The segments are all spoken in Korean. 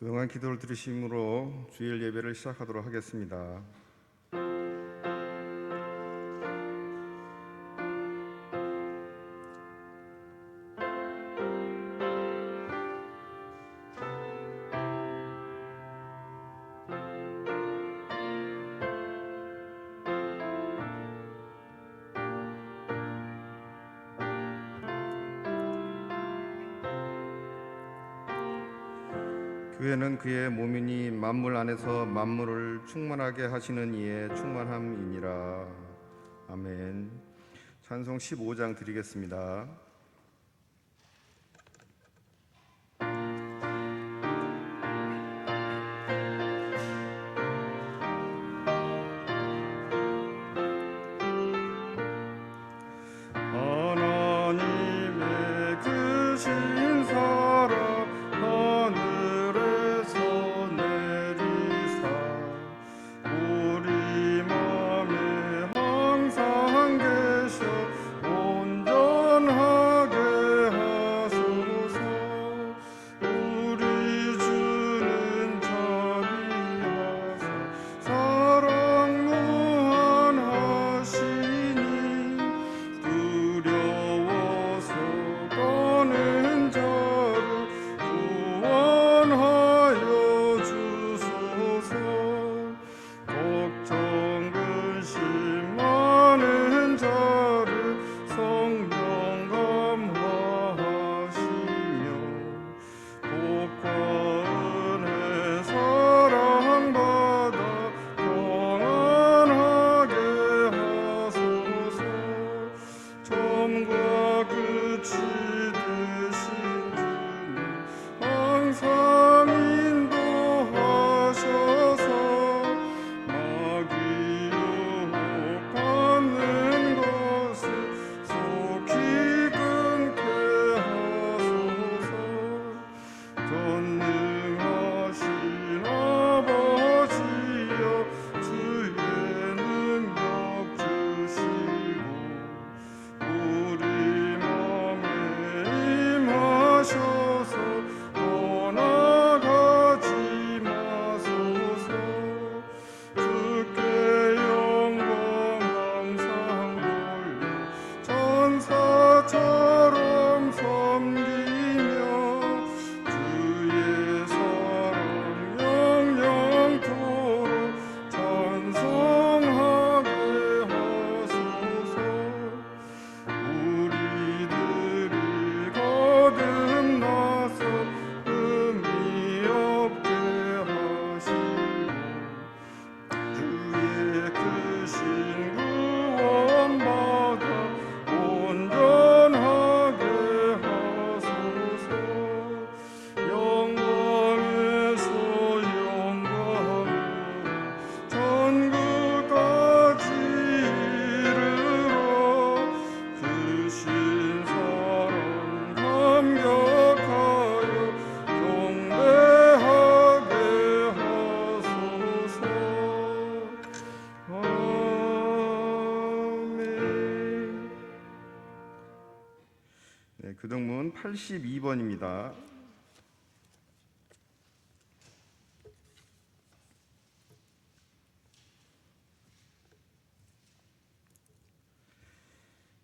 조용한 기도를 들으심으로 주일 예배를 시작하도록 하겠습니다. 교회는 그의 몸이니 만물 안에서 만물을 충만하게 하시는 이의 충만함이니라. 아멘. 찬송 15장 드리겠습니다. 하나님의 크신 사랑 하늘에서 내리사 우리 맘에 항상 계셔 온전하게 하소서. 우리 주는 자비하사 사랑 무한하시니 두려워서 떠는 자를 구원하여 주소서. 걱정 근심 많은 자를 성령 감화하시며 복과 은혜 사랑받아 평안하게 하소서. 처음과 끝이 되신 주님 항상 인도하셔서 마귀 유혹받는 것을 속히 끊게 하소서. 전능하신 아버지여 주의 능력 주시고 우리 맘에 임하셔서 떠나가지 마소서. 주께 영광 항상 돌려 천사처럼 섬기며 주의 사랑 영영토록 찬송하게 하소서. 우리들이 거듭나서 의미 없게 하시고 주의 크신 구원받아 온전하게 하소서. 영광에서 영광으로 천국까지 이르러 크신 사랑 감격하여 경배하게 하소서. 아멘. 네, 교동문 82번입니다.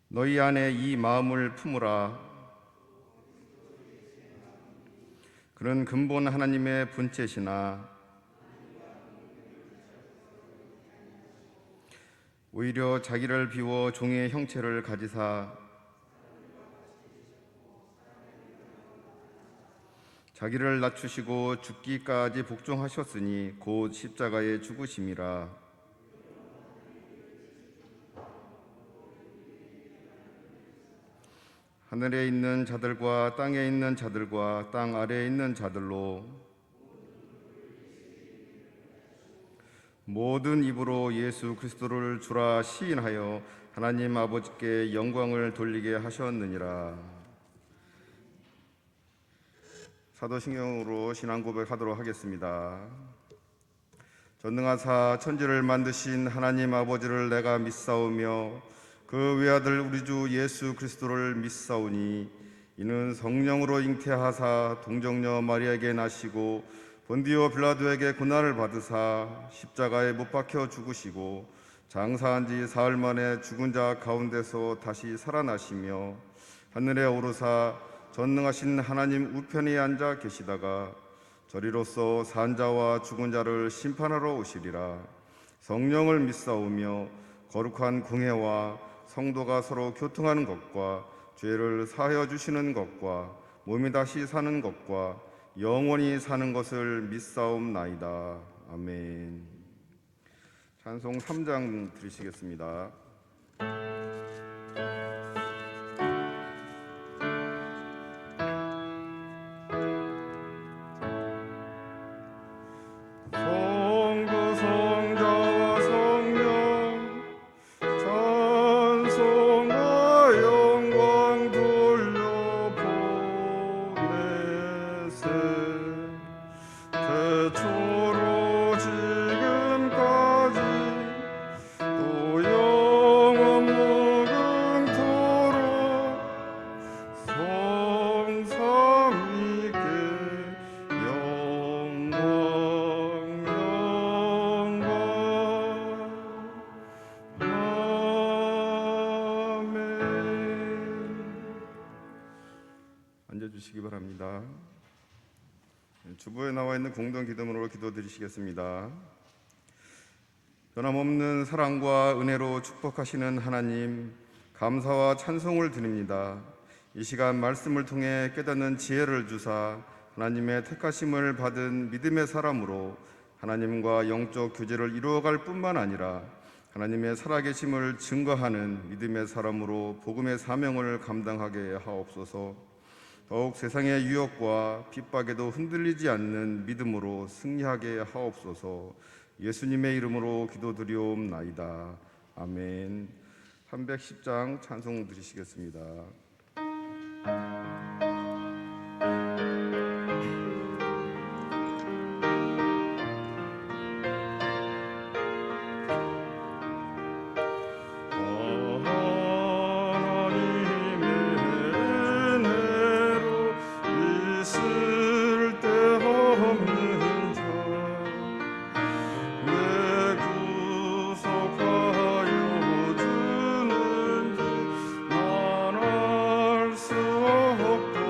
너희 안에 이 마음을 품으라. 그는 근본 하나님의 본체시나 오히려 자기를 비워 종의 형체를 가지사 자기를 낮추시고 죽기까지 복종하셨으니 곧 십자가에 죽으심이라. 하늘에 있는 자들과 땅에 있는 자들과 땅 아래에 있는 자들로 모든 입으로 예수 그리스도를 주라 시인하여 하나님 아버지께 영광을 돌리게 하셨느니라. 사도신경으로 신앙 고백하도록 하겠습니다. 전능하사 천지를 만드신 하나님 아버지를 내가 믿사오며 그 외아들 우리 주 예수 그리스도를 믿사오니 이는 성령으로 잉태하사 동정녀 마리아에게 나시고 본디오 빌라도에게 고난을 받으사 십자가에 못 박혀 죽으시고 장사한 지 사흘 만에 죽은 자 가운데서 다시 살아나시며 하늘에 오르사 전능하신 하나님 우편에 앉아 계시다가 저리로서 산 자와 죽은 자를 심판하러 오시리라. 성령을 믿사오며 거룩한 공회와 성도가 서로 교통하는 것과 죄를 사하여 주시는 것과 몸이 다시 사는 것과 영원히 사는 것을 믿사옵나이다. 아멘. 찬송 3장 들으시겠습니다. 앉아주시기 바랍니다. 주보에 나와 있는 공동 기도문으로 기도드리시겠습니다. 변함없는 사랑과 은혜로 축복하시는 하나님, 감사와 찬송을 드립니다. 이 시간 말씀을 통해 깨닫는 지혜를 주사 하나님의 택하심을 받은 믿음의 사람으로 하나님과 영적 교제를 이루어갈 뿐만 아니라 하나님의 살아계심을 증거하는 믿음의 사람으로 복음의 사명을 감당하게 하옵소서. 더욱 세상의 유혹과 핍박에도 흔들리지 않는 믿음으로 승리하게 하옵소서. 예수님의 이름으로 기도드리옵나이다. 아멘. 310장 찬송 드리시겠습니다. 수 없고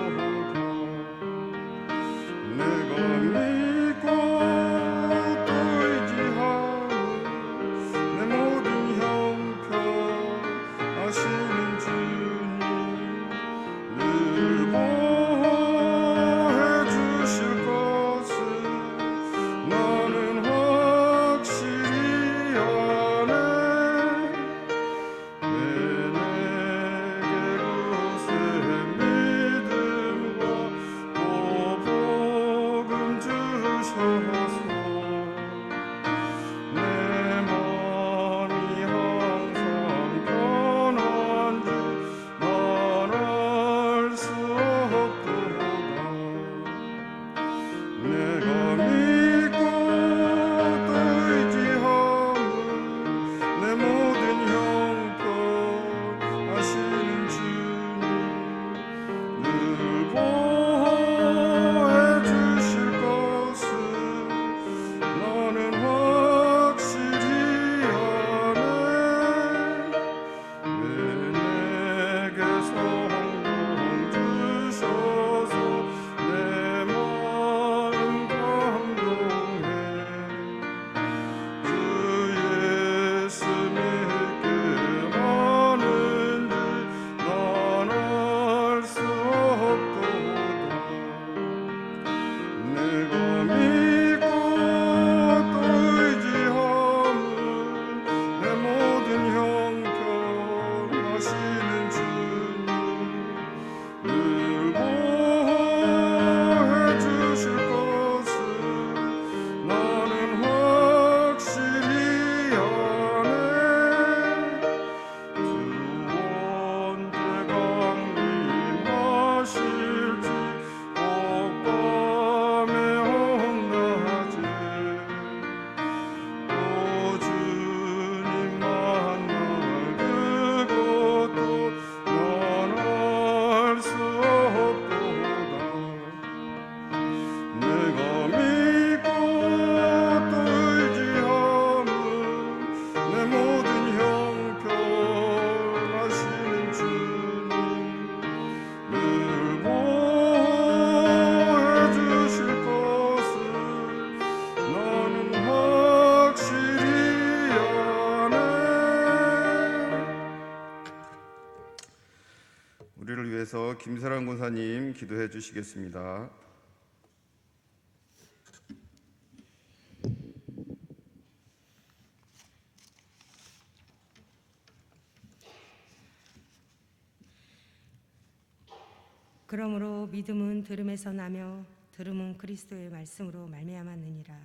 이어서 김세란 권사님 기도해 주시겠습니다. 그러므로 믿음은 들음에서 나며 들음은 그리스도의 말씀으로 말미암았느니라.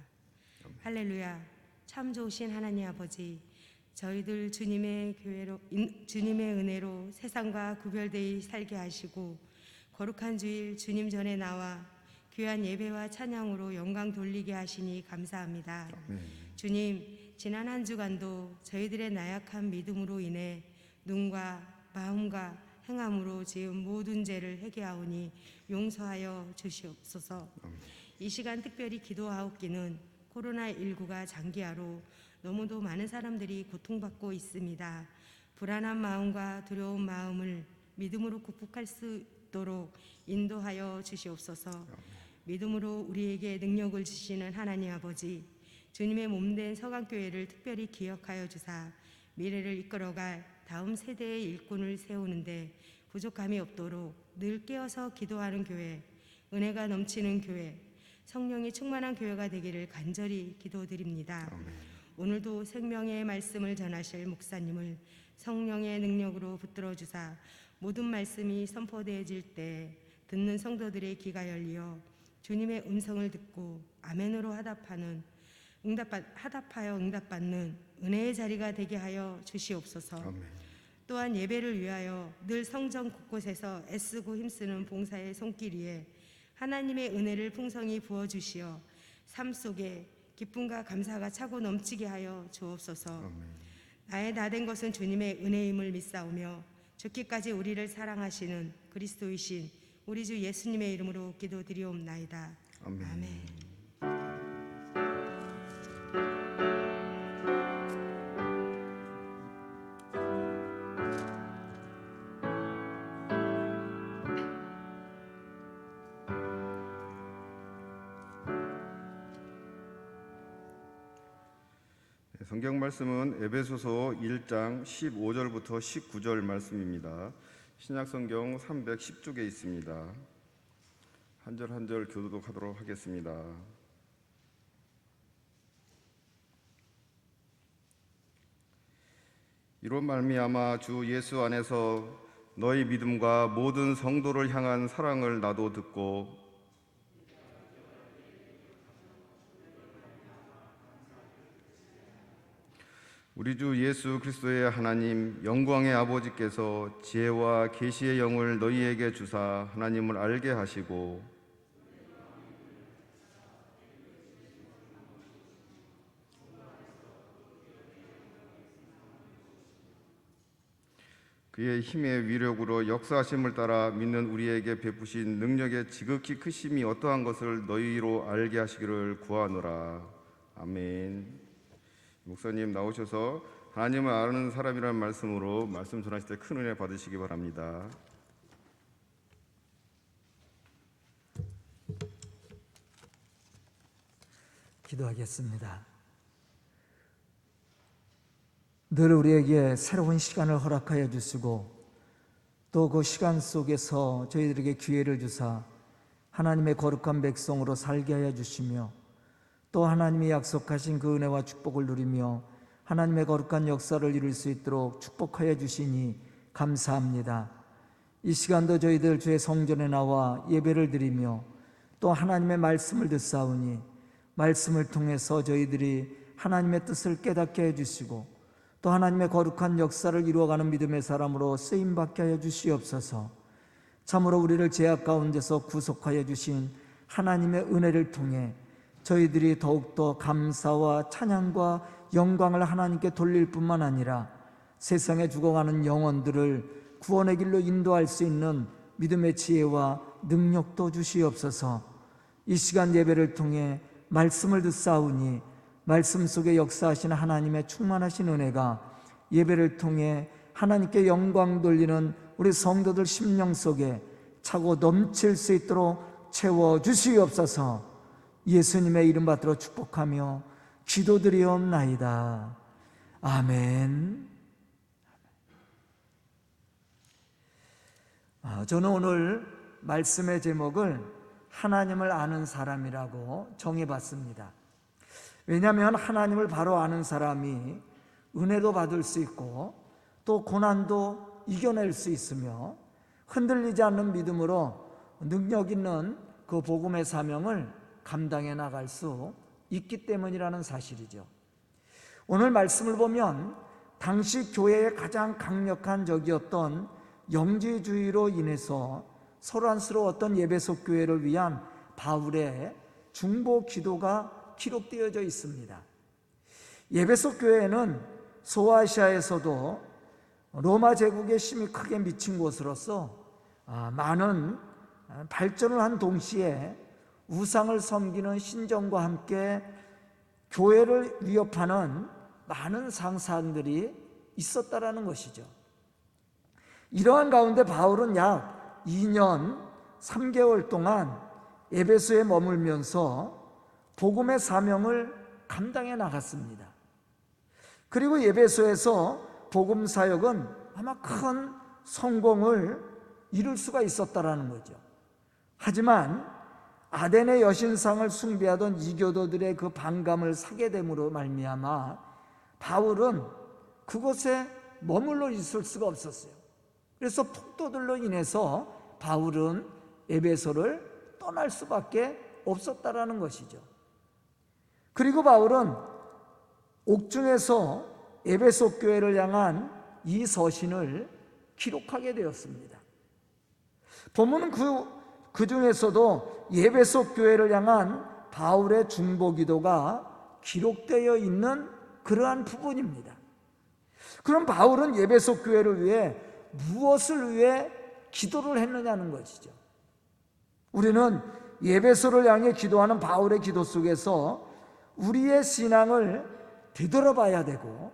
할렐루야. 참 좋으신 하나님 아버지, 저희들 주님의 은혜로 세상과 구별되이 살게 하시고 거룩한 주일 주님 전에 나와 귀한 예배와 찬양으로 영광 돌리게 하시니 감사합니다. 주님, 지난 한 주간도 저희들의 나약한 믿음으로 인해 눈과 마음과 행함으로 지은 모든 죄를 회개하오니 용서하여 주시옵소서. 이 시간 특별히 기도하옵기는 코로나19가 장기화로 너무도 많은 사람들이 고통받고 있습니다. 불안한 마음과 두려운 마음을 믿음으로 극복할 수 있도록 인도하여 주시옵소서. 믿음으로 우리에게 능력을 주시는 하나님 아버지, 주님의 몸된 서강교회를 특별히 기억하여 주사 미래를 이끌어갈 다음 세대의 일꾼을 세우는데 부족함이 없도록 늘 깨어서 기도하는 교회, 은혜가 넘치는 교회, 성령이 충만한 교회가 되기를 간절히 기도드립니다. 오늘도 생명의 말씀을 전하실 목사님을 성령의 능력으로 붙들어 주사 모든 말씀이 선포되어질 때 듣는 성도들의 귀가 열리어 주님의 음성을 듣고 아멘으로 하답하여 응답받는 은혜의 자리가 되게 하여 주시옵소서. 아멘. 또한 예배를 위하여 늘 성전 곳곳에서 애쓰고 힘쓰는 봉사의 손길 위에 하나님의 은혜를 풍성히 부어주시어 삶 속에 기쁨과 감사가 차고 넘치게 하여 주옵소서. 아멘. 나의 나된 것은 주님의 은혜임을 믿사오며 죽기까지 우리를 사랑하시는 그리스도이신 우리 주 예수님의 이름으로 기도드리옵나이다. 아멘. 아멘. 성경 말씀은 에베소서 1장 15절부터 19절 말씀입니다. 신약 성경 310쪽에 있습니다. 한 절 한 절 교독하도록 하겠습니다. 이로 말미암아 주 예수 안에서 너희 믿음과 모든 성도를 향한 사랑을 나도 듣고 우리 주 예수 그리스도의 하나님 영광의 아버지께서 지혜와 계시의 영을 너희에게 주사 하나님을 알게 하시고 그의 힘의 위력으로 역사하심을 따라 믿는 우리에게 베푸신 능력의 지극히 크심이 어떠한 것을 너희로 알게 하시기를 구하노라. 아멘. 목사님 나오셔서 하나님을 아는 사람이라는 말씀으로 말씀 전하실 때 큰 은혜 받으시기 바랍니다. 기도하겠습니다. 늘 우리에게 새로운 시간을 허락하여 주시고 또 그 시간 속에서 저희들에게 기회를 주사 하나님의 거룩한 백성으로 살게 하여 주시며 또 하나님이 약속하신 그 은혜와 축복을 누리며 하나님의 거룩한 역사를 이룰 수 있도록 축복하여 주시니 감사합니다. 이 시간도 저희들 주의 성전에 나와 예배를 드리며 또 하나님의 말씀을 듣사오니 말씀을 통해서 저희들이 하나님의 뜻을 깨닫게 해주시고 또 하나님의 거룩한 역사를 이루어가는 믿음의 사람으로 쓰임받게 하여 주시옵소서. 참으로 우리를 죄악 가운데서 구속하여 주신 하나님의 은혜를 통해 저희들이 더욱더 감사와 찬양과 영광을 하나님께 돌릴 뿐만 아니라 세상에 죽어가는 영혼들을 구원의 길로 인도할 수 있는 믿음의 지혜와 능력도 주시옵소서. 이 시간 예배를 통해 말씀을 듣사오니 말씀 속에 역사하시는 하나님의 충만하신 은혜가 예배를 통해 하나님께 영광 돌리는 우리 성도들 심령 속에 차고 넘칠 수 있도록 채워주시옵소서. 예수님의 이름 받들어 축복하며 기도드리옵나이다. 아멘. 저는 오늘 말씀의 제목을 하나님을 아는 사람이라고 정해봤습니다. 왜냐하면 하나님을 바로 아는 사람이 은혜도 받을 수 있고 또 고난도 이겨낼 수 있으며 흔들리지 않는 믿음으로 능력 있는 그 복음의 사명을 감당해 나갈 수 있기 때문이라는 사실이죠. 오늘 말씀을 보면 당시 교회의 가장 강력한 적이었던 영지주의로 인해서 소란스러웠던 에베소 교회를 위한 바울의 중보 기도가 기록되어져 있습니다. 에베소 교회는 소아시아에서도 로마 제국에 심히 크게 미친 곳으로서 많은 발전을 한 동시에 우상을 섬기는 신정과 함께 교회를 위협하는 많은 상사들이 있었다라는 것이죠. 이러한 가운데 바울은 약 2년 3개월 동안 에베소에 머물면서 복음의 사명을 감당해 나갔습니다. 그리고 에베소에서 복음 사역은 아마 큰 성공을 이룰 수가 있었다라는 거죠. 하지만 아덴의 여신상을 숭배하던 이교도들의 그 반감을 사게 됨으로 말미암아 바울은 그곳에 머물러 있을 수가 없었어요. 그래서 폭도들로 인해서 바울은 에베소를 떠날 수밖에 없었다라는 것이죠. 그리고 바울은 옥중에서 에베소 교회를 향한 이 서신을 기록하게 되었습니다. 본문은 그 중에서도 에베소 교회를 향한 바울의 중보 기도가 기록되어 있는 그러한 부분입니다. 그럼 바울은 에베소 교회를 위해 무엇을 위해 기도를 했느냐는 것이죠. 우리는 에베소를 향해 기도하는 바울의 기도 속에서 우리의 신앙을 되돌아봐야 되고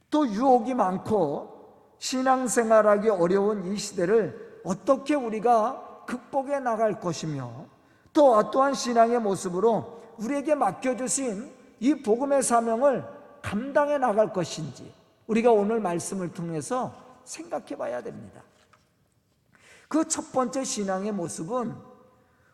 또 유혹이 많고 신앙생활하기 어려운 이 시대를 어떻게 우리가 극복해 나갈 것이며 또 어떠한 신앙의 모습으로 우리에게 맡겨주신 이 복음의 사명을 감당해 나갈 것인지 우리가 오늘 말씀을 통해서 생각해 봐야 됩니다. 그 첫 번째 신앙의 모습은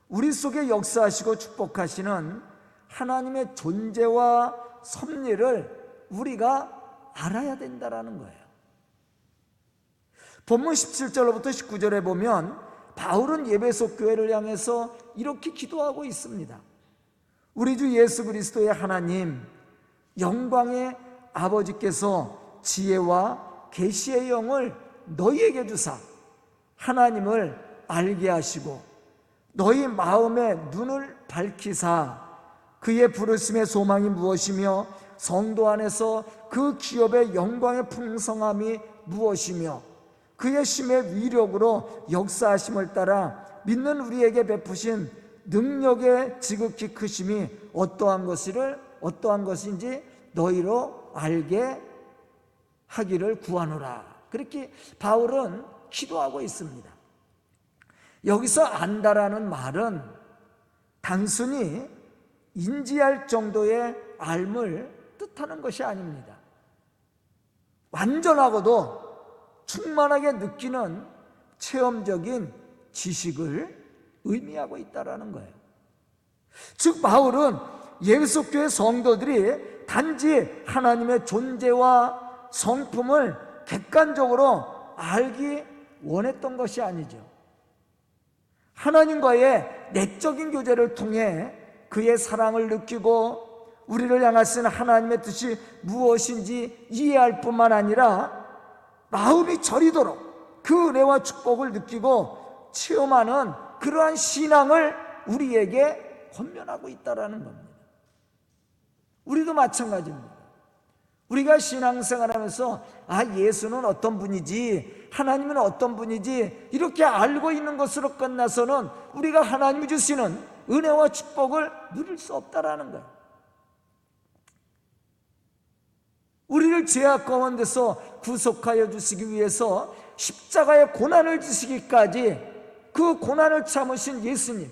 우리 속에 역사하시고 축복하시는 하나님의 존재와 섭리를 우리가 알아야 된다라는 거예요. 본문 17절부터 19절에 보면 바울은 에베소 교회를 향해서 이렇게 기도하고 있습니다. 우리 주 예수 그리스도의 하나님 영광의 아버지께서 지혜와 계시의 영을 너희에게 주사 하나님을 알게 하시고 너희 마음의 눈을 밝히사 그의 부르심의 소망이 무엇이며 성도 안에서 그 기업의 영광의 풍성함이 무엇이며 그의 심의 위력으로 역사하심을 따라 믿는 우리에게 베푸신 능력의 지극히 크심이 어떠한 것인지 너희로 알게 하기를 구하노라. 그렇게 바울은 기도하고 있습니다. 여기서 안다라는 말은 단순히 인지할 정도의 알을 뜻하는 것이 아닙니다. 완전하고도 충만하게 느끼는 체험적인 지식을 의미하고 있다는 거예요. 즉 바울은 에베소 교회 성도들이 단지 하나님의 존재와 성품을 객관적으로 알기 원했던 것이 아니죠. 하나님과의 내적인 교제를 통해 그의 사랑을 느끼고 우리를 향하신 하나님의 뜻이 무엇인지 이해할 뿐만 아니라 마음이 저리도록 그 은혜와 축복을 느끼고 체험하는 그러한 신앙을 우리에게 권면하고 있다는 겁니다. 우리도 마찬가지입니다. 우리가 신앙생활하면서 예수는 어떤 분이지 하나님은 어떤 분이지 이렇게 알고 있는 것으로 끝나서는 우리가 하나님이 주시는 은혜와 축복을 누릴 수 없다라는 거예요. 우리를 죄악 가운데서 구속하여 주시기 위해서 십자가의 고난을 지시기까지 그 고난을 참으신 예수님,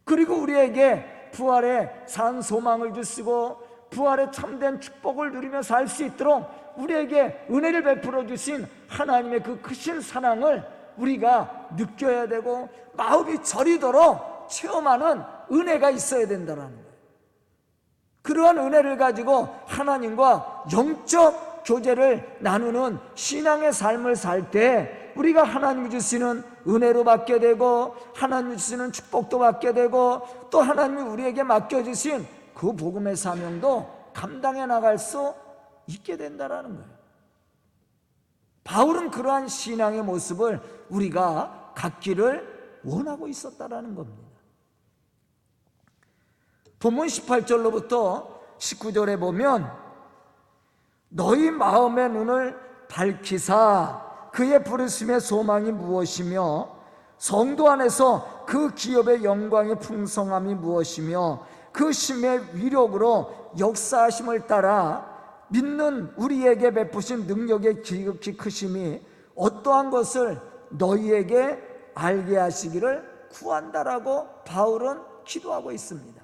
그리고 우리에게 부활의 산 소망을 주시고 부활의 참된 축복을 누리며 살 수 있도록 우리에게 은혜를 베풀어 주신 하나님의 그 크신 사랑을 우리가 느껴야 되고 마음이 저리도록 체험하는 은혜가 있어야 된다는 거예요. 그러한 은혜를 가지고 하나님과 영적 교제를 나누는 신앙의 삶을 살 때 우리가 하나님이 주시는 은혜로 받게 되고 하나님이 주시는 축복도 받게 되고 또 하나님이 우리에게 맡겨주신 그 복음의 사명도 감당해 나갈 수 있게 된다는 거예요. 바울은 그러한 신앙의 모습을 우리가 갖기를 원하고 있었다는 겁니다. 본문 18절로부터 19절에 보면 너희 마음의 눈을 밝히사 그의 부르심의 소망이 무엇이며 성도 안에서 그 기업의 영광의 풍성함이 무엇이며 그 심의 위력으로 역사하심을 따라 믿는 우리에게 베푸신 능력의 지극히 크심이 어떠한 것을 너희에게 알게 하시기를 구한다라고 바울은 기도하고 있습니다.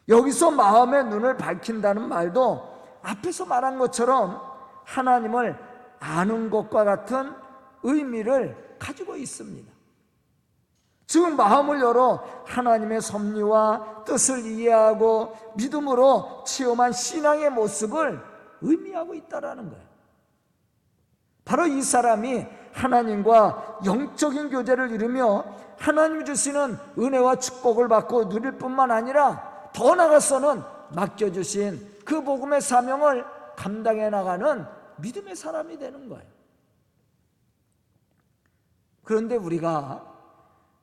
여기서 마음의 눈을 밝힌다는 말도 앞에서 말한 것처럼 하나님을 아는 것과 같은 의미를 가지고 있습니다. 즉 마음을 열어 하나님의 섭리와 뜻을 이해하고 믿음으로 체험한 신앙의 모습을 의미하고 있다는 거예요. 바로 이 사람이 하나님과 영적인 교제를 이루며 하나님이 주시는 은혜와 축복을 받고 누릴 뿐만 아니라 더 나아가서는 맡겨주신 그 복음의 사명을 감당해 나가는 믿음의 사람이 되는 거예요. 그런데 우리가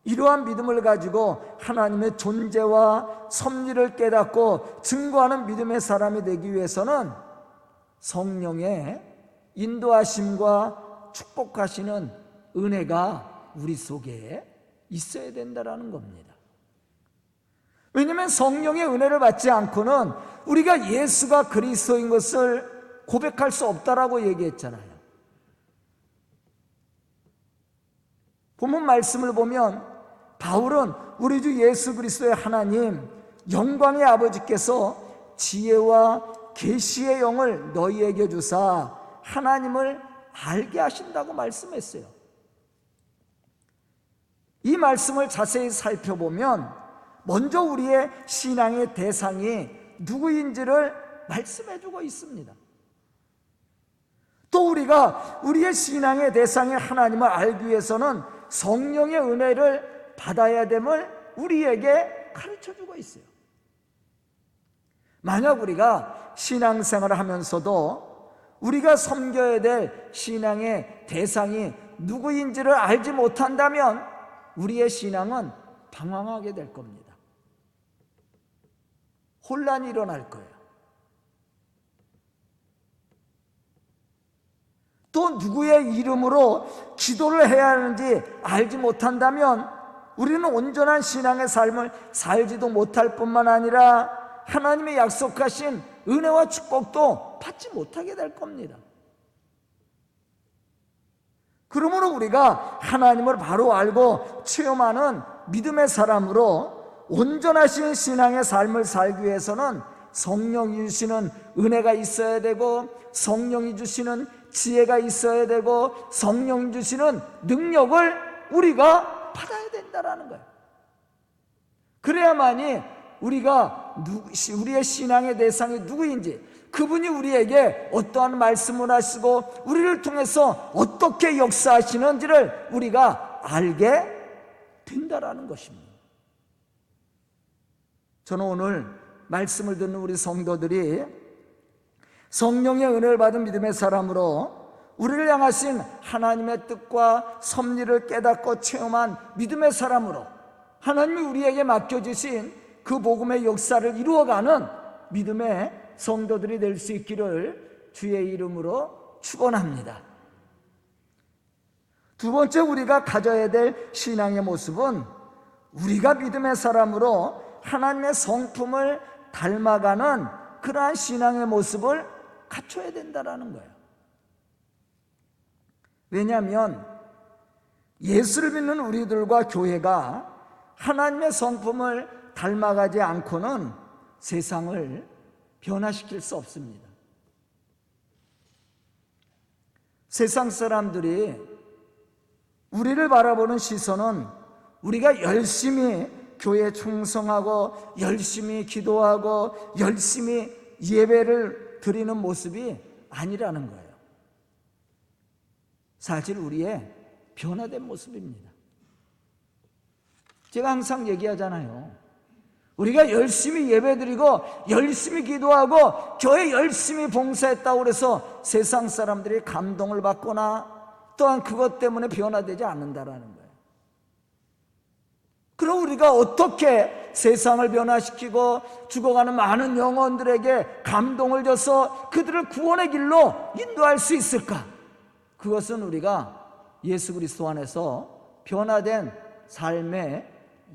이러한 믿음을 가지고 하나님의 존재와 섭리를 깨닫고 증거하는 믿음의 사람이 되기 위해서는 성령의 인도하심과 축복하시는 은혜가 우리 속에 있어야 된다는 겁니다. 왜냐하면 성령의 은혜를 받지 않고는 우리가 예수가 그리스도인 것을 고백할 수 없다라고 얘기했잖아요. 본문 말씀을 보면 바울은 우리 주 예수 그리스도의 하나님 영광의 아버지께서 지혜와 계시의 영을 너희에게 주사 하나님을 알게 하신다고 말씀했어요. 이 말씀을 자세히 살펴보면 먼저 우리의 신앙의 대상이 누구인지를 말씀해주고 있습니다. 또 우리가 우리의 신앙의 대상의 하나님을 알기 위해서는 성령의 은혜를 받아야 됨을 우리에게 가르쳐주고 있어요. 만약 우리가 신앙생활을 하면서도 우리가 섬겨야 될 신앙의 대상이 누구인지를 알지 못한다면 우리의 신앙은 방황하게 될 겁니다. 혼란이 일어날 거예요. 또 누구의 이름으로 기도를 해야 하는지 알지 못한다면 우리는 온전한 신앙의 삶을 살지도 못할 뿐만 아니라 하나님의 약속하신 은혜와 축복도 받지 못하게 될 겁니다. 그러므로 우리가 하나님을 바로 알고 체험하는 믿음의 사람으로 온전하신 신앙의 삶을 살기 위해서는 성령이 주시는 은혜가 있어야 되고 성령이 주시는 지혜가 있어야 되고 성령이 주시는 능력을 우리가 받아야 된다는 거예요. 그래야만이 우리가 우리의 신앙의 대상이 누구인지, 그분이 우리에게 어떠한 말씀을 하시고 우리를 통해서 어떻게 역사하시는지를 우리가 알게 된다는 것입니다. 저는 오늘 말씀을 듣는 우리 성도들이 성령의 은혜를 받은 믿음의 사람으로 우리를 향하신 하나님의 뜻과 섭리를 깨닫고 체험한 믿음의 사람으로 하나님이 우리에게 맡겨주신 그 복음의 역사를 이루어가는 믿음의 성도들이 될 수 있기를 주의 이름으로 축원합니다. 두 번째 우리가 가져야 될 신앙의 모습은 우리가 믿음의 사람으로 하나님의 성품을 닮아가는 그러한 신앙의 모습을 갖춰야 된다는 거예요. 왜냐하면 예수를 믿는 우리들과 교회가 하나님의 성품을 닮아가지 않고는 세상을 변화시킬 수 없습니다. 세상 사람들이 우리를 바라보는 시선은 우리가 열심히 교회에 충성하고 열심히 기도하고 열심히 예배를 드리는 모습이 아니라는 거예요. 사실 우리의 변화된 모습입니다. 제가 항상 얘기하잖아요. 우리가 열심히 예배드리고 열심히 기도하고 교회 열심히 봉사했다고 그래서 세상 사람들이 감동을 받거나 또한 그것 때문에 변화되지 않는다라는 거예요. 그럼 우리가 어떻게 세상을 변화시키고 죽어가는 많은 영혼들에게 감동을 줘서 그들을 구원의 길로 인도할 수 있을까? 그것은 우리가 예수 그리스도 안에서 변화된 삶의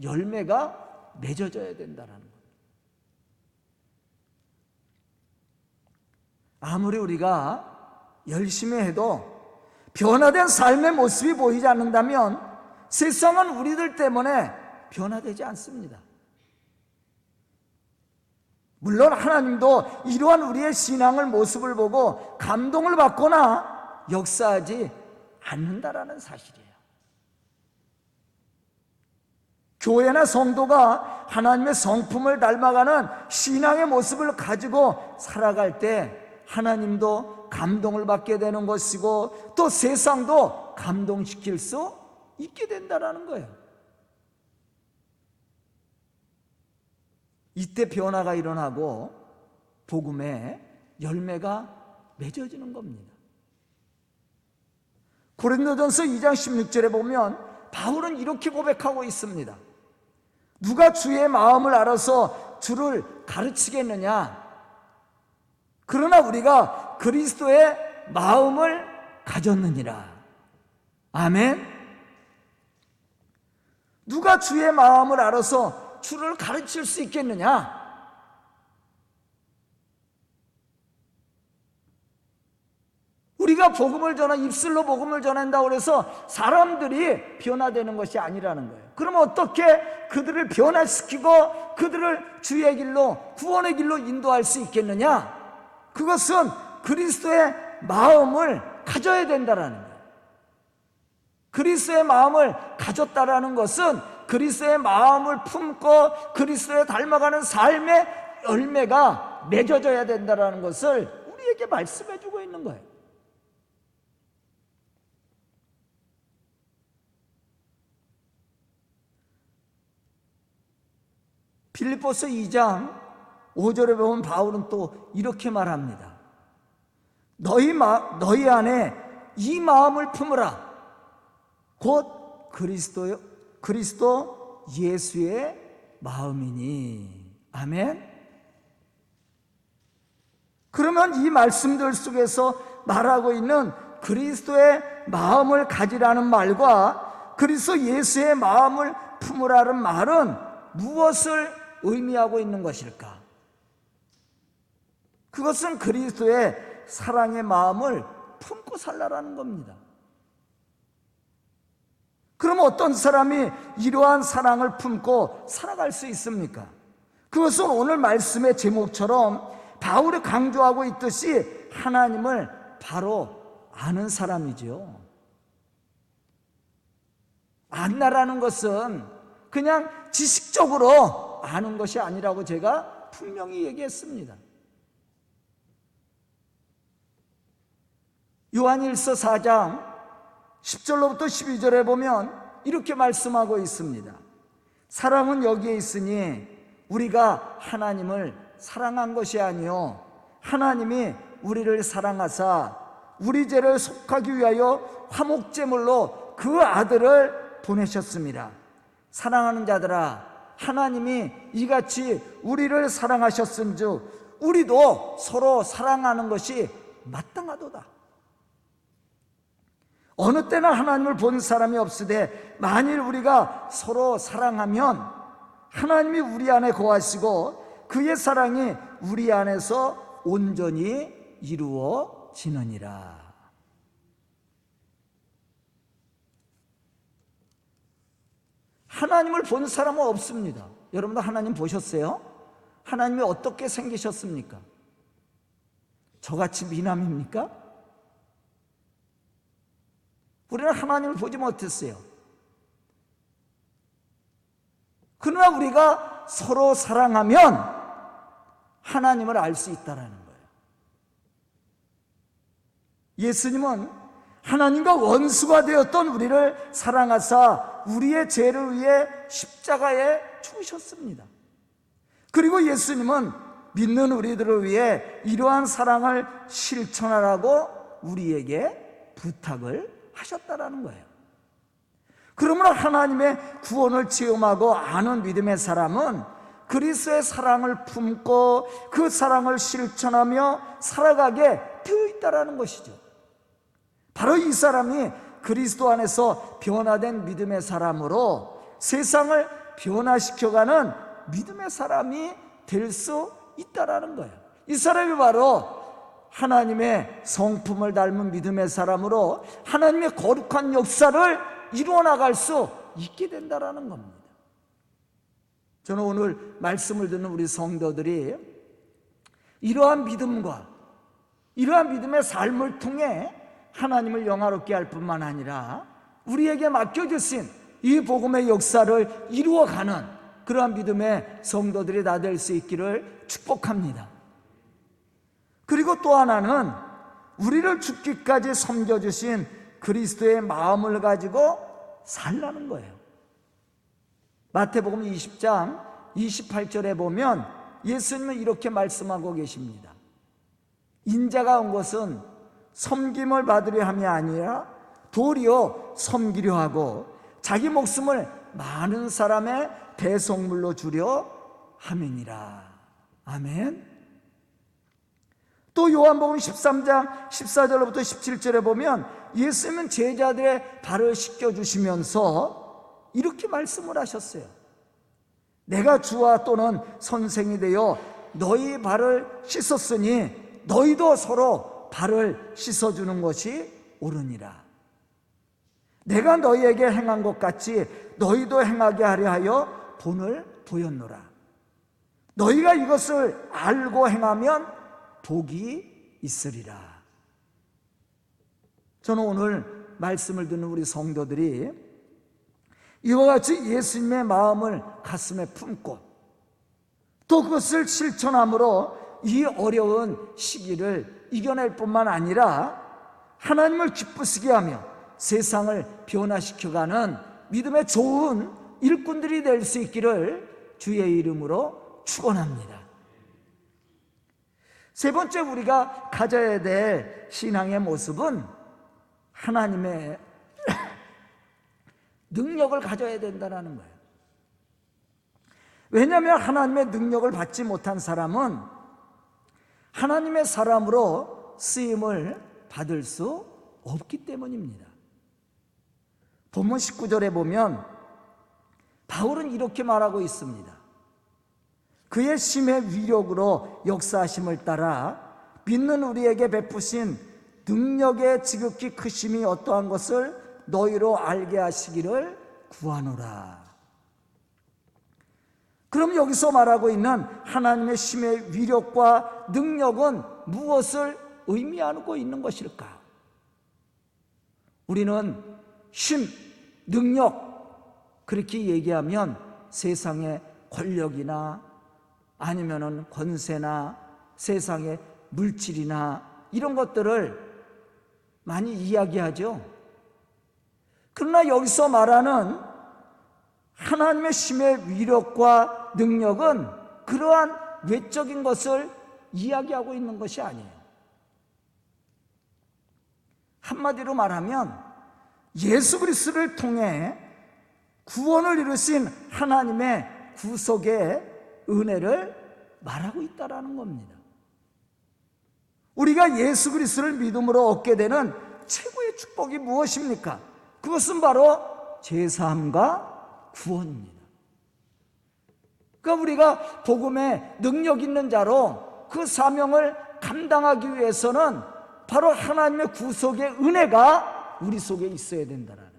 열매가 맺어져야 된다는 겁니다. 아무리 우리가 열심히 해도 변화된 삶의 모습이 보이지 않는다면 세상은 우리들 때문에 변화되지 않습니다. 물론 하나님도 이러한 우리의 신앙을 모습을 보고 감동을 받거나 역사하지 않는다라는 사실이에요. 교회나 성도가 하나님의 성품을 닮아가는 신앙의 모습을 가지고 살아갈 때 하나님도 감동을 받게 되는 것이고 또 세상도 감동시킬 수 있게 된다는 거예요. 이때 변화가 일어나고 복음의 열매가 맺어지는 겁니다. 고린도전서 2장 16절에 보면 바울은 이렇게 고백하고 있습니다. 누가 주의 마음을 알아서 주를 가르치겠느냐? 그러나 우리가 그리스도의 마음을 가졌느니라. 아멘. 누가 주의 마음을 알아서 주를 가르칠 수 있겠느냐? 우리가 복음을 입술로 복음을 전한다고 해서 사람들이 변화되는 것이 아니라는 거예요. 그럼 어떻게 그들을 변화시키고 그들을 주의 길로 구원의 길로 인도할 수 있겠느냐? 그것은 그리스도의 마음을 가져야 된다라는 거예요. 그리스도의 마음을 가졌다라는 것은 그리스도의 마음을 품고 그리스도에 닮아가는 삶의 열매가 맺어져야 된다라는 것을 우리에게 말씀해 주고 있는 거예요. 빌립보서 2장 5절에 보면 바울은 또 이렇게 말합니다. 너희 안에 이 마음을 품으라. 곧 그리스도 예수의 마음이니. 아멘. 그러면 이 말씀들 속에서 말하고 있는 그리스도의 마음을 가지라는 말과 그리스도 예수의 마음을 품으라는 말은 무엇을 의미하고 있는 것일까? 그것은 그리스도의 사랑의 마음을 품고 살라라는 겁니다. 그럼 어떤 사람이 이러한 사랑을 품고 살아갈 수 있습니까? 그것은 오늘 말씀의 제목처럼 바울이 강조하고 있듯이 하나님을 바로 아는 사람이죠. 안다라는 것은 그냥 지식적으로 아는 것이 아니라고 제가 분명히 얘기했습니다. 요한일서 4장 10절로부터 12절에 보면 이렇게 말씀하고 있습니다. 사랑은 여기에 있으니 우리가 하나님을 사랑한 것이 아니요 하나님이 우리를 사랑하사 우리 죄를 속하기 위하여 화목제물로 그 아들을 보내셨습니다. 사랑하는 자들아, 하나님이 이같이 우리를 사랑하셨은즉 우리도 서로 사랑하는 것이 마땅하도다. 어느 때나 하나님을 본 사람이 없으되 만일 우리가 서로 사랑하면 하나님이 우리 안에 거하시고 그의 사랑이 우리 안에서 온전히 이루어지느니라. 하나님을 본 사람은 없습니다. 여러분도 하나님 보셨어요? 하나님이 어떻게 생기셨습니까? 저같이 미남입니까? 우리는 하나님을 보지 못했어요. 그러나 우리가 서로 사랑하면 하나님을 알 수 있다는 거예요. 예수님은 하나님과 원수가 되었던 우리를 사랑하사 우리의 죄를 위해 십자가에 죽으셨습니다. 그리고 예수님은 믿는 우리들을 위해 이러한 사랑을 실천하라고 우리에게 부탁을 하셨다라는 거예요. 그러므로 하나님의 구원을 체험하고 아는 믿음의 사람은 그리스도의 사랑을 품고 그 사랑을 실천하며 살아가게 되어 있다라는 것이죠. 바로 이 사람이 그리스도 안에서 변화된 믿음의 사람으로 세상을 변화시켜가는 믿음의 사람이 될 수 있다라는 거예요. 이 사람이 바로 하나님의 성품을 닮은 믿음의 사람으로 하나님의 거룩한 역사를 이루어 나갈 수 있게 된다라는 겁니다. 저는 오늘 말씀을 듣는 우리 성도들이 이러한 믿음과 이러한 믿음의 삶을 통해 하나님을 영화롭게 할 뿐만 아니라 우리에게 맡겨주신 이 복음의 역사를 이루어가는 그러한 믿음의 성도들이 다 될 수 있기를 축복합니다. 그리고 또 하나는 우리를 죽기까지 섬겨주신 그리스도의 마음을 가지고 살라는 거예요. 마태복음 20장 28절에 보면 예수님은 이렇게 말씀하고 계십니다. 인자가 온 것은 섬김을 받으려 함이 아니라 도리어 섬기려 하고 자기 목숨을 많은 사람의 대속물로 주려 함이니라. 아멘. 또 요한복음 13장 14절로부터 17절에 보면 예수님은 제자들의 발을 씻겨주시면서 이렇게 말씀을 하셨어요. 내가 주와 또는 선생이 되어 너희 발을 씻었으니 너희도 서로 발을 씻어주는 것이 옳으니라. 내가 너희에게 행한 것 같이 너희도 행하게 하려 하여 본을 보였노라. 너희가 이것을 알고 행하면 복이 있으리라. 저는 오늘 말씀을 듣는 우리 성도들이 이와 같이 예수님의 마음을 가슴에 품고 또 그것을 실천함으로 이 어려운 시기를 이겨낼 뿐만 아니라 하나님을 기쁘시게 하며 세상을 변화시켜가는 믿음의 좋은 일꾼들이 될 수 있기를 주의 이름으로 축원합니다. 세 번째 우리가 가져야 될 신앙의 모습은 하나님의 능력을 가져야 된다는 거예요. 왜냐하면 하나님의 능력을 받지 못한 사람은 하나님의 사람으로 쓰임을 받을 수 없기 때문입니다. 본문 19절에 보면 바울은 이렇게 말하고 있습니다. 그의 심의 위력으로 역사하심을 따라 믿는 우리에게 베푸신 능력의 지극히 크심이 어떠한 것을 너희로 알게 하시기를 구하노라. 그럼 여기서 말하고 있는 하나님의 심의 위력과 능력은 무엇을 의미하고 있는 것일까? 우리는 힘, 능력 그렇게 얘기하면 세상의 권력이나 아니면은 권세나 세상의 물질이나 이런 것들을 많이 이야기하죠. 그러나 여기서 말하는 하나님의 심의 위력과 능력은 그러한 외적인 것을 이야기하고 있는 것이 아니에요. 한마디로 말하면 예수 그리스도를 통해 구원을 이루신 하나님의 구속의 은혜를 말하고 있다라는 겁니다. 우리가 예수 그리스도를 믿음으로 얻게 되는 최고의 축복이 무엇입니까? 그것은 바로 죄사함과 구원입니다. 그러니까 우리가 복음의 능력 있는 자로 그 사명을 감당하기 위해서는 바로 하나님의 구속의 은혜가 우리 속에 있어야 된다는 거예요.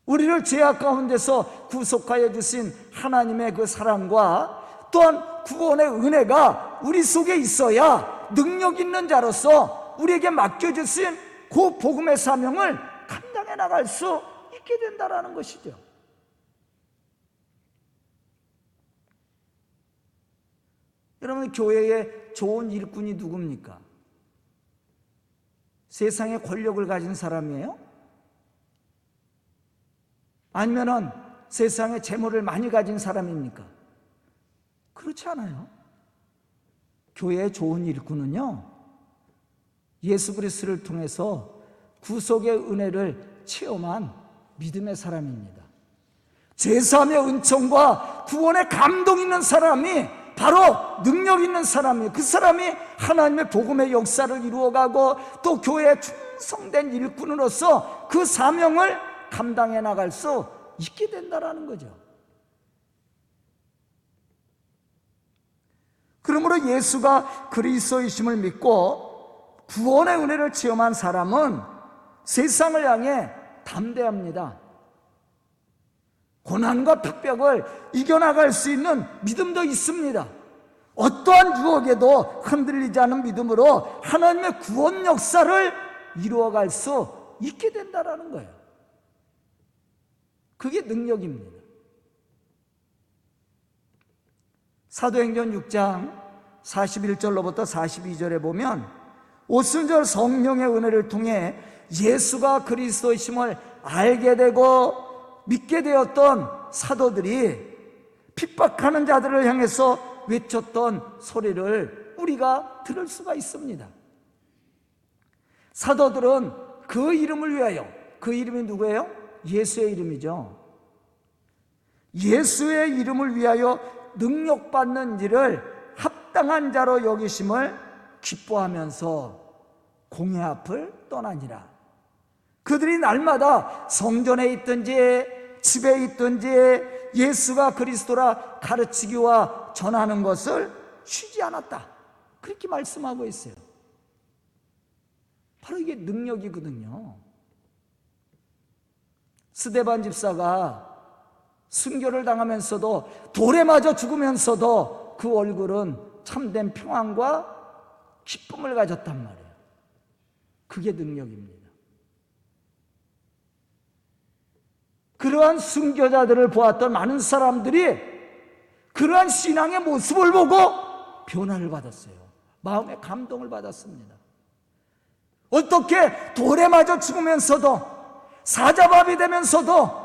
우리를 죄악 가운데서 구속하여 주신 하나님의 그 사랑과 또한 구원의 은혜가 우리 속에 있어야 능력 있는 자로서 우리에게 맡겨주신 그 복음의 사명을 감당해 나갈 수 있게 된다라는 것이죠. 여러분, 교회의 좋은 일꾼이 누굽니까? 세상에 권력을 가진 사람이에요? 아니면은 세상에 재물을 많이 가진 사람입니까? 그렇지 않아요. 교회의 좋은 일꾼은요, 예수 그리스도를 통해서 구속의 은혜를 체험한 믿음의 사람입니다. 제사함의 은총과 구원의 감동 있는 사람이 바로 능력 있는 사람이에요. 그 사람이 하나님의 복음의 역사를 이루어가고 또 교회에 충성된 일꾼으로서 그 사명을 감당해 나갈 수 있게 된다라는 거죠. 그러므로 예수가 그리스도이심을 믿고 구원의 은혜를 체험한 사람은 세상을 향해 담대합니다. 고난과 핍박을 이겨나갈 수 있는 믿음도 있습니다. 어떠한 유혹에도 흔들리지 않은 믿음으로 하나님의 구원 역사를 이루어갈 수 있게 된다는 거예요. 그게 능력입니다. 사도행전 6장 41절로부터 42절에 보면 오순절 성령의 은혜를 통해 예수가 그리스도이심을 알게 되고 믿게 되었던 사도들이 핍박하는 자들을 향해서 외쳤던 소리를 우리가 들을 수가 있습니다. 사도들은 그 이름을 위하여, 그 이름이 누구예요? 예수의 이름이죠. 예수의 이름을 위하여 능력받는 일을 합당한 자로 여기심을 기뻐하면서 공회 앞을 떠나니라. 그들이 날마다 성전에 있든지 집에 있든지 예수가 그리스도라 가르치기와 전하는 것을 쉬지 않았다. 그렇게 말씀하고 있어요. 바로 이게 능력이거든요. 스데반 집사가 순교를 당하면서도 돌에 맞아 죽으면서도 그 얼굴은 참된 평안과 기쁨을 가졌단 말이에요. 그게 능력입니다. 그러한 순교자들을 보았던 많은 사람들이 그러한 신앙의 모습을 보고 변화를 받았어요. 마음의 감동을 받았습니다. 어떻게 돌에 맞아 죽으면서도 사자밥이 되면서도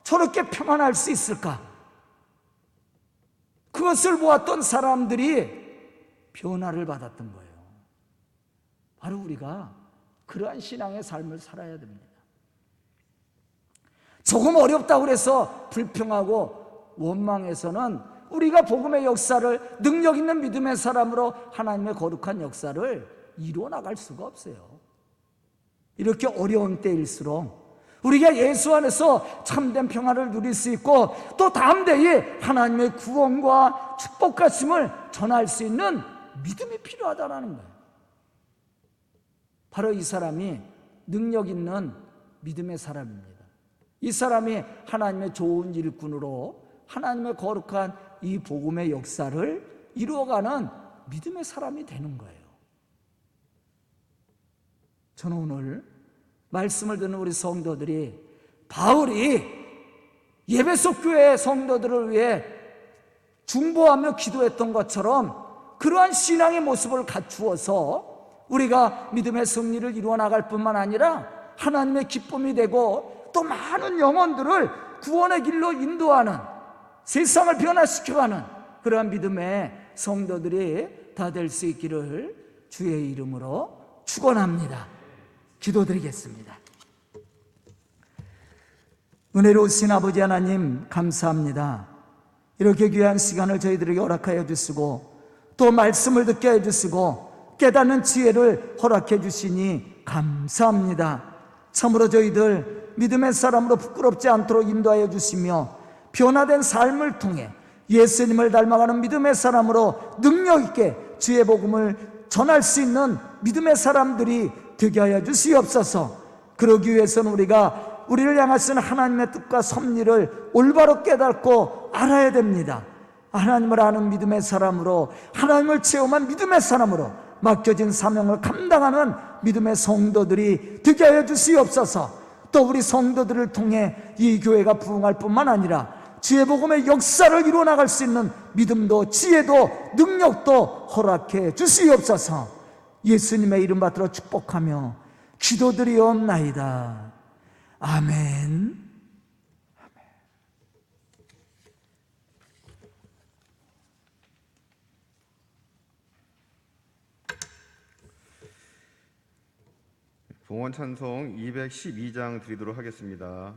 저렇게 평안할 수 있을까? 그것을 보았던 사람들이 변화를 받았던 거예요. 바로 우리가 그러한 신앙의 삶을 살아야 됩니다. 조금 어렵다고 해서 불평하고 원망해서는 우리가 복음의 역사를, 능력 있는 믿음의 사람으로 하나님의 거룩한 역사를 이루어 나갈 수가 없어요. 이렇게 어려운 때일수록 우리가 예수 안에서 참된 평화를 누릴 수 있고 또 담대히 하나님의 구원과 축복하심을 전할 수 있는 믿음이 필요하다는 거예요. 바로 이 사람이 능력 있는 믿음의 사람입니다. 이 사람이 하나님의 좋은 일꾼으로 하나님의 거룩한 이 복음의 역사를 이루어가는 믿음의 사람이 되는 거예요. 저는 오늘 말씀을 듣는 우리 성도들이 바울이 예배소 교회 성도들을 위해 중보하며 기도했던 것처럼 그러한 신앙의 모습을 갖추어서 우리가 믿음의 승리를 이루어 나갈 뿐만 아니라 하나님의 기쁨이 되고 또 많은 영혼들을 구원의 길로 인도하는, 세상을 변화시켜가는 그러한 믿음의 성도들이 다 될 수 있기를 주의 이름으로 축원합니다. 기도드리겠습니다. 은혜로우신 아버지 하나님 감사합니다. 이렇게 귀한 시간을 저희들에게 허락하여 주시고 또 말씀을 듣게 해주시고 깨닫는 지혜를 허락해 주시니 감사합니다. 참으로 저희들 믿음의 사람으로 부끄럽지 않도록 인도하여 주시며 변화된 삶을 통해 예수님을 닮아가는 믿음의 사람으로 능력 있게 주의 복음을 전할 수 있는 믿음의 사람들이 되게 하여 주시옵소서. 그러기 위해서는 우리가 우리를 향하시는 하나님의 뜻과 섭리를 올바로 깨닫고 알아야 됩니다. 하나님을 아는 믿음의 사람으로, 하나님을 체험한 믿음의 사람으로 맡겨진 사명을 감당하는 믿음의 성도들이 되게 하여 주시옵소서. 또 우리 성도들을 통해 이 교회가 부흥할 뿐만 아니라 지혜 복음의 역사를 이루어 나갈 수 있는 믿음도 지혜도 능력도 허락해 주시옵소서. 예수님의 이름 받들어 축복하며 기도드리옵나이다. 아멘. 봉헌 찬송 212장 드리도록 하겠습니다.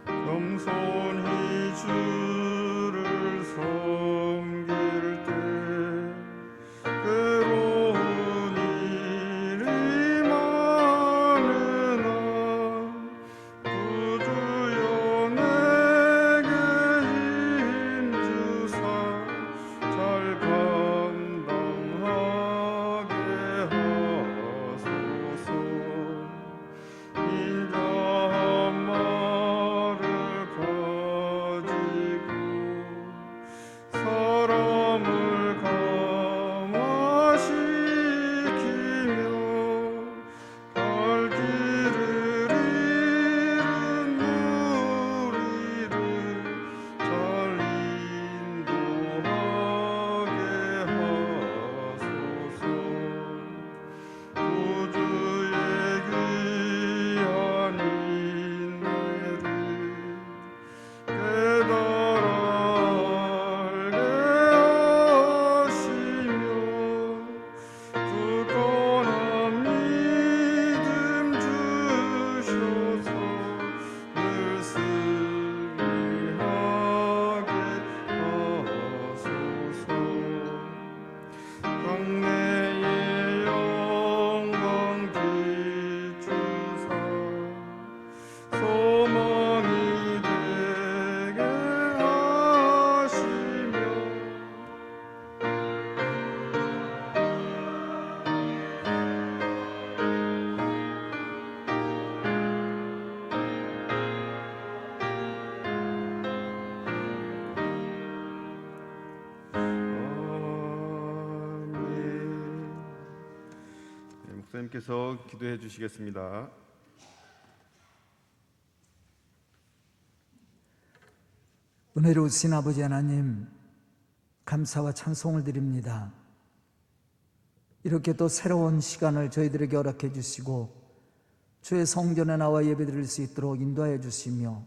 겸손히 주를 섬길 때 괴로운 일이 많으나 구주여 내게 힘주사 잘 감당하게 하소서. 인자한 말을 가지고 사람을 감화시키며 갈 길을 잃은 무리를 잘 인도하게 하소서. 구주의 귀한 인내를 깨달아 알게 하시며 굳건한 믿음 주셔서 늘 승리하게 하소서. 강내의 영광 비추사 소망이 되게 하시며 아멘. 네, 목사님께서 기도해 주시겠습니다. 은혜로우신 아버지 하나님, 감사와 찬송을 드립니다. 이렇게 또 새로운 시간을 저희들에게 허락해 주시고 주의 성전에 나와 예배드릴 수 있도록 인도하여 주시며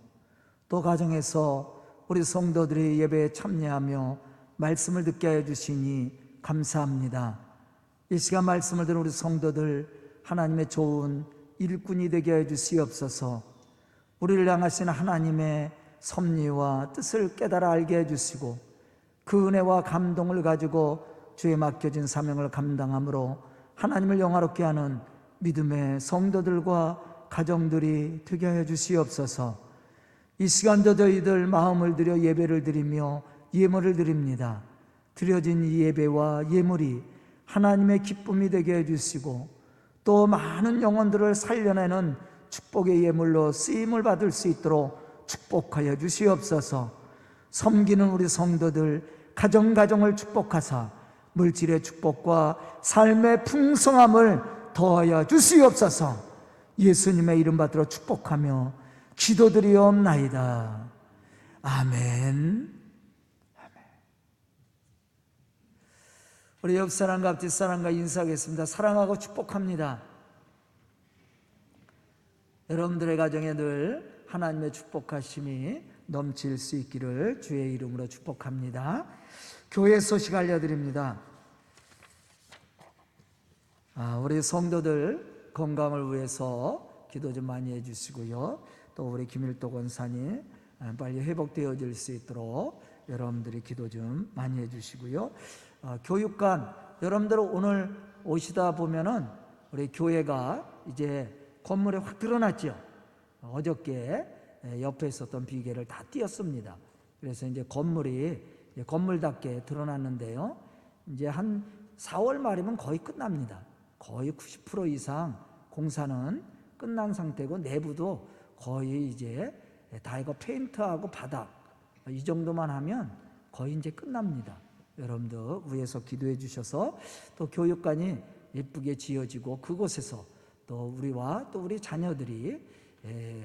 또 가정에서 우리 성도들이 예배에 참여하며 말씀을 듣게 하여 주시니 감사합니다. 이 시간 말씀을 들은 우리 성도들 하나님의 좋은 일꾼이 되게 하여 주시옵소서. 우리를 향하신 하나님의 섭리와 뜻을 깨달아 알게 해주시고 그 은혜와 감동을 가지고 주에 맡겨진 사명을 감당함으로 하나님을 영화롭게 하는 믿음의 성도들과 가정들이 되게 하여 주시옵소서. 이 시간도 저희들 마음을 들여 예배를 드리며 예물을 드립니다. 드려진 이 예배와 예물이 하나님의 기쁨이 되게 해주시고 또 많은 영혼들을 살려내는 축복의 예물로 쓰임을 받을 수 있도록 축복하여 주시옵소서. 섬기는 우리 성도들 가정을 축복하사 물질의 축복과 삶의 풍성함을 더하여 주시옵소서. 예수님의 이름 받들어 축복하며 기도드리옵나이다. 아멘. 우리 옆사람과 앞뒷사람과 인사하겠습니다. 사랑하고 축복합니다. 여러분들의 가정에 늘 하나님의 축복하심이 넘칠 수 있기를 주의 이름으로 축복합니다. 교회 소식 알려드립니다. 우리 성도들 건강을 위해서 기도 좀 많이 해주시고요. 또 우리 김일도 권사님 빨리 회복되어질 수 있도록 여러분들이 기도 좀 많이 해주시고요. 교육관 여러분들 오늘 오시다 보면은 우리 교회가 이제 건물에 확 드러났죠. 어저께 옆에 있었던 비계를 다 띄었습니다. 그래서 이제 건물이 건물답게 드러났는데요. 이제 한 4월 말이면 거의 끝납니다. 거의 90% 이상 공사는 끝난 상태고 내부도 거의 이제 다 이거 페인트하고 바닥 이 정도만 하면 거의 이제 끝납니다. 여러분들 위해서 기도해 주셔서 또 교육관이 예쁘게 지어지고 그곳에서 또 우리와 또 우리 자녀들이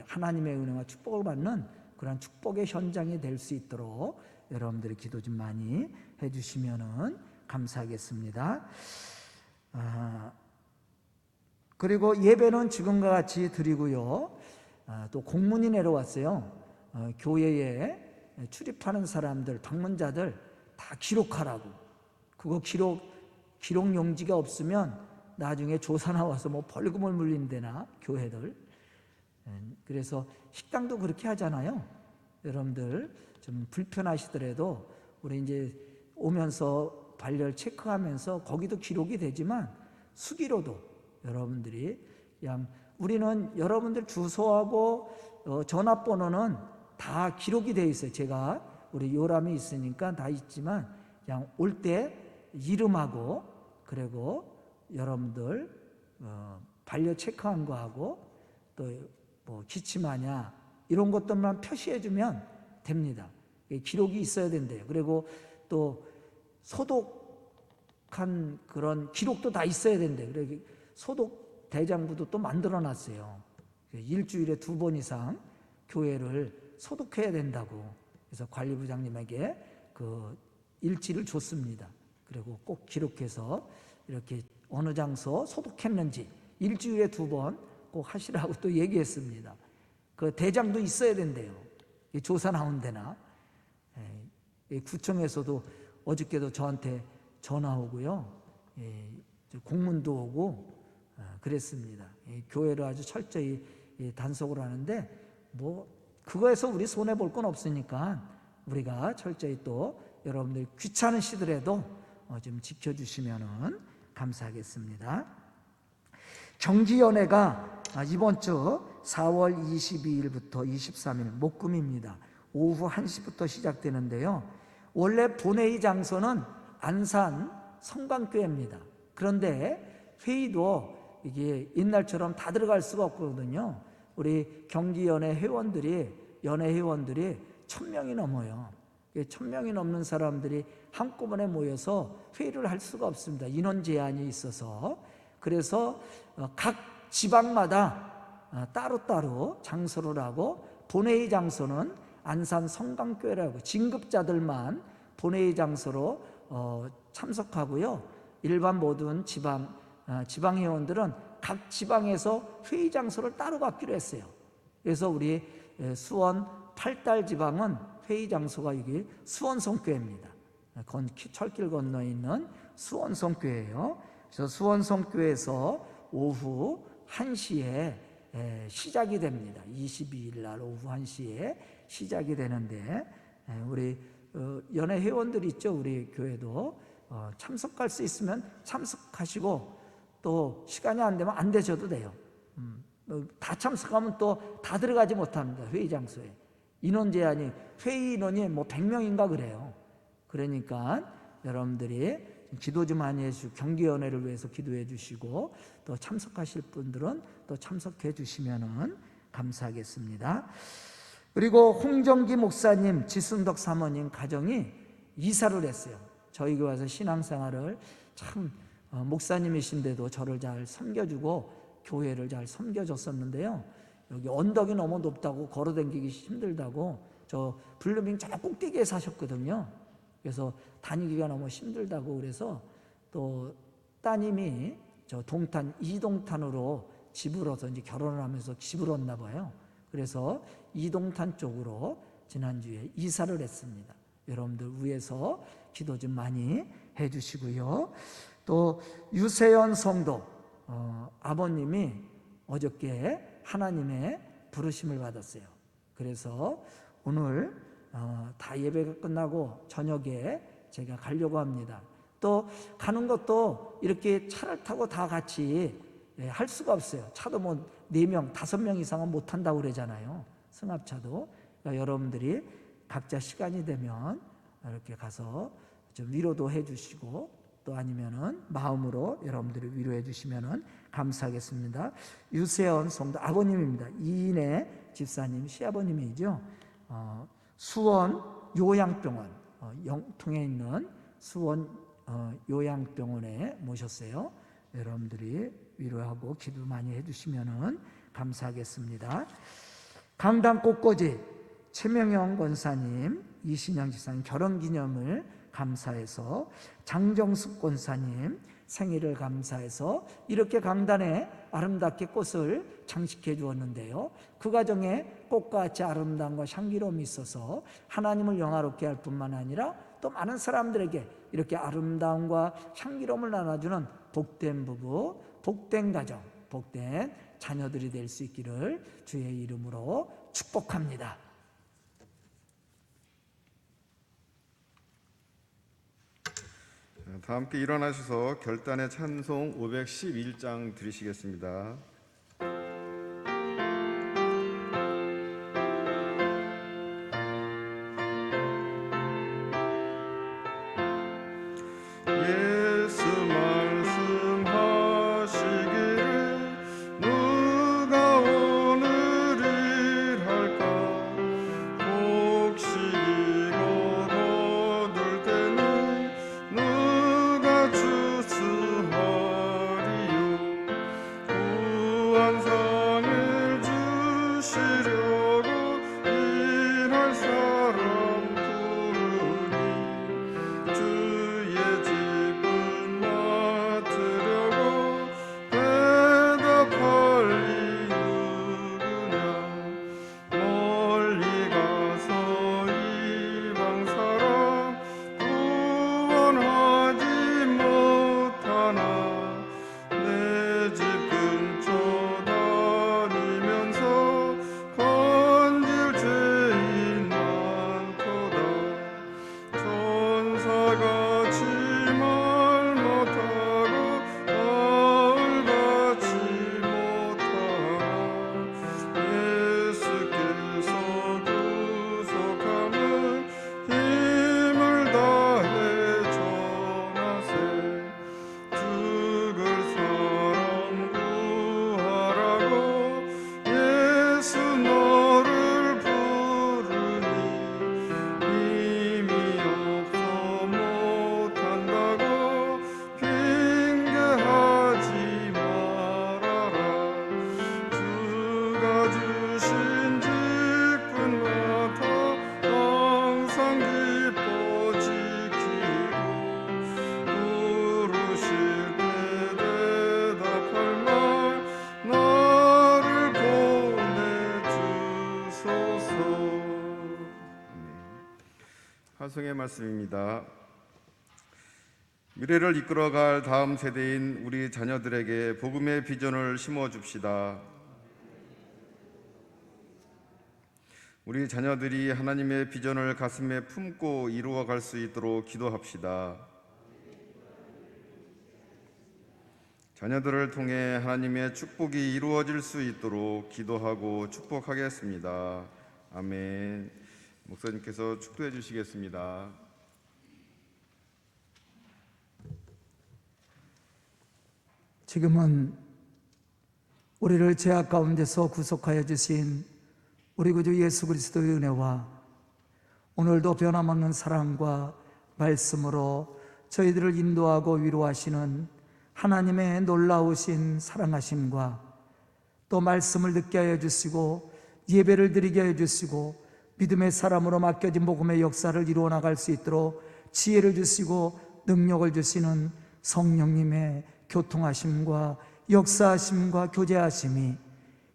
하나님의 은혜와 축복을 받는 그런 축복의 현장이 될 수 있도록 여러분들이 기도 좀 많이 해주시면 감사하겠습니다. 그리고 예배는 지금과 같이 드리고요. 또 공문이 내려왔어요. 교회에 출입하는 사람들, 방문자들 다 기록하라고. 그거 기록 용지가 없으면 나중에 조사 나와서 뭐 벌금을 물린대나 교회들. 그래서 식당도 그렇게 하잖아요. 여러분들 좀 불편하시더라도 우리 이제 오면서 발열 체크하면서 거기도 기록이 되지만 수기로도 여러분들이 그냥 우리는 여러분들 주소하고 전화번호는 다 기록이 되어 있어요. 제가 우리 요람이 있으니까 다 있지만 그냥 올 때 이름하고 그리고 여러분들 반려 체크한 거하고 또 뭐 기침하냐 이런 것들만 표시해주면 됩니다. 기록이 있어야 된대요. 그리고 또 소독한 그런 기록도 다 있어야 된대요. 그래서 소독 대장부도 또 만들어놨어요. 일주일에 2번 이상 교회를 소독해야 된다고. 그래서 관리부장님에게 그 일지를 줬습니다. 그리고 꼭 기록해서 이렇게 어느 장소 소독했는지 일주일에 2번 꼭 하시라고 또 얘기했습니다. 그 대장도 있어야 된대요. 조사 나온 데나. 구청에서도 어저께도 저한테 전화 오고요. 공문도 오고 그랬습니다. 교회를 아주 철저히 단속을 하는데 뭐 그거에서 우리 손해 볼 건 없으니까 우리가 철저히 또 여러분들 귀찮으시더라도 좀 지켜주시면 감사하겠습니다. 경기연회가 이번 주 4월 22일부터 23일 목금입니다. 오후 1시부터 시작되는데요. 원래 본회의 장소는 안산 성광교회입니다. 그런데 회의도 이게 옛날처럼 다 들어갈 수가 없거든요. 우리 경기연회 연회 회원들이 1000명이 넘어요. 1000명이 넘는 사람들이 한꺼번에 모여서 회의를 할 수가 없습니다. 인원 제한이 있어서. 그래서 각 지방마다 따로따로 장소를 하고 본회의 장소는 안산 성강교회라고 진급자들만 본회의 장소로 참석하고요. 일반 모든 지방회원들은 각 지방에서 회의 장소를 따로 갖기로 했어요. 그래서 우리 수원 8달 지방은 회의 장소가 이게 수원성교회입니다. 철길 건너에 있는 수원성교회예요. 그래서 수원성교회에서 오후 1시에 시작이 됩니다. 22일 날 오후 1시에 시작이 되는데 우리 연회 회원들 있죠. 우리 교회도 참석할 수 있으면 참석하시고 또 시간이 안 되면 안 되셔도 돼요. 다 참석하면 또 다 들어가지 못합니다. 회의 장소에. 인원 제한이 회의 인원이 뭐 100명인가 그래요. 그러니까 여러분들이 기도 좀 많이 해주시고 경기연회를 위해서 기도해 주시고 또 참석하실 분들은 또 참석해 주시면 감사하겠습니다. 그리고 홍정기 목사님, 지승덕 사모님 가정이 이사를 했어요. 저희 교회 와서 신앙생활을 참 목사님이신데도 저를 잘 섬겨주고 교회를 잘 섬겨줬었는데요. 여기 언덕이 너무 높다고 걸어다니기 힘들다고 저 블루밍 저 꼭대기에 사셨거든요. 그래서 다니기가 너무 힘들다고 그래서 또 따님이 저 동탄 이동탄으로 집을 얻어서 이제 결혼을 하면서 집을 얻나 봐요. 그래서 이동탄 쪽으로 지난주에 이사를 했습니다. 여러분들 위해서 기도 좀 많이 해주시고요. 또 유세연 성도 아버님이 어저께 하나님의 부르심을 받았어요. 그래서 오늘 다 예배가 끝나고 저녁에 제가 가려고 합니다. 또 가는 것도 이렇게 차를 타고 다 같이 할 수가 없어요. 차도 뭐 4명, 5명 이상은 못 탄다고 그러잖아요. 승합차도. 그러니까 여러분들이 각자 시간이 되면 이렇게 가서 좀 위로도 해주시고 또 아니면은 마음으로 여러분들이 위로해 주시면은 감사하겠습니다. 유세연 성도 아버님입니다. 이인혜 집사님 시아버님이죠. 수원 요양병원 영통에 있는 수원 요양병원에 모셨어요. 여러분들이 위로하고 기도 많이 해주시면은 감사하겠습니다. 강당 꽃꽂이 최명영 권사님, 이신영 집사님 결혼기념을 감사해서, 장정숙 권사님 생일을 감사해서 이렇게 강단에 아름답게 꽃을 장식해 주었는데요, 그 가정에 꽃같이 아름다움과 향기로움이 있어서 하나님을 영화롭게 할 뿐만 아니라 또 많은 사람들에게 이렇게 아름다움과 향기로움을 나눠주는 복된 부부, 복된 가정, 복된 자녀들이 될 수 있기를 주의 이름으로 축복합니다. 다 함께 일어나셔서 결단의 찬송 511장 드리시겠습니다. 예수 말씀하시기를 누가 오늘 일할까, 곡식이고 거둘 때는 누가 주스하리요, 구원상을 주시려고 일할 사람 부르니, 주의 집은 맡으려고 대답할 이 누구냐, 멀리 가서 이방 사람 구원하지 못하나, 내 집 근처 다니면서 건질 죄인 많도다, 천사같이 말 못하고 바울같이 못하나, 예수께서 구속함을 힘을 다해 전하세, 죽을 사람 구하라고 예수 너를 부르니, 힘이 없어 못한다고 핑계하지 말아라, 주가 주신 직분 맡아 항상 기뻐 지키고, 부르실 때 대답할 말 나를 보내주소서. 하성의 말씀입니다. 미래를 이끌어갈 다음 세대인 우리 자녀들에게 복음의 비전을 심어줍시다. 우리 자녀들이 하나님의 비전을 가슴에 품고 이루어갈 수 있도록 기도합시다. 자녀들을 통해 하나님의 축복이 이루어질 수 있도록 기도하고 축복하겠습니다. 아멘. 목사님께서 축도해 주시겠습니다. 지금은 우리를 죄악 가운데서 구속하여 주신 우리 구주 예수 그리스도의 은혜와 오늘도 변함없는 사랑과 말씀으로 저희들을 인도하고 위로하시는 하나님의 놀라우신 사랑하심과 또 말씀을 듣게 하여 주시고 예배를 드리게 하여 주시고 믿음의 사람으로 맡겨진 복음의 역사를 이루어 나갈 수 있도록 지혜를 주시고 능력을 주시는 성령님의 교통하심과 역사하심과 교제하심이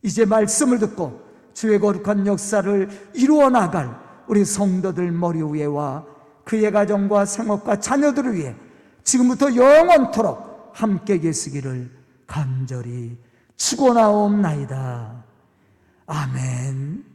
이제 말씀을 듣고 주의 거룩한 역사를 이루어 나갈 우리 성도들 머리 위에와 그의 가정과 생업과 자녀들을 위해 지금부터 영원토록 함께 계시기를 간절히 축원하옵나이다. 아멘.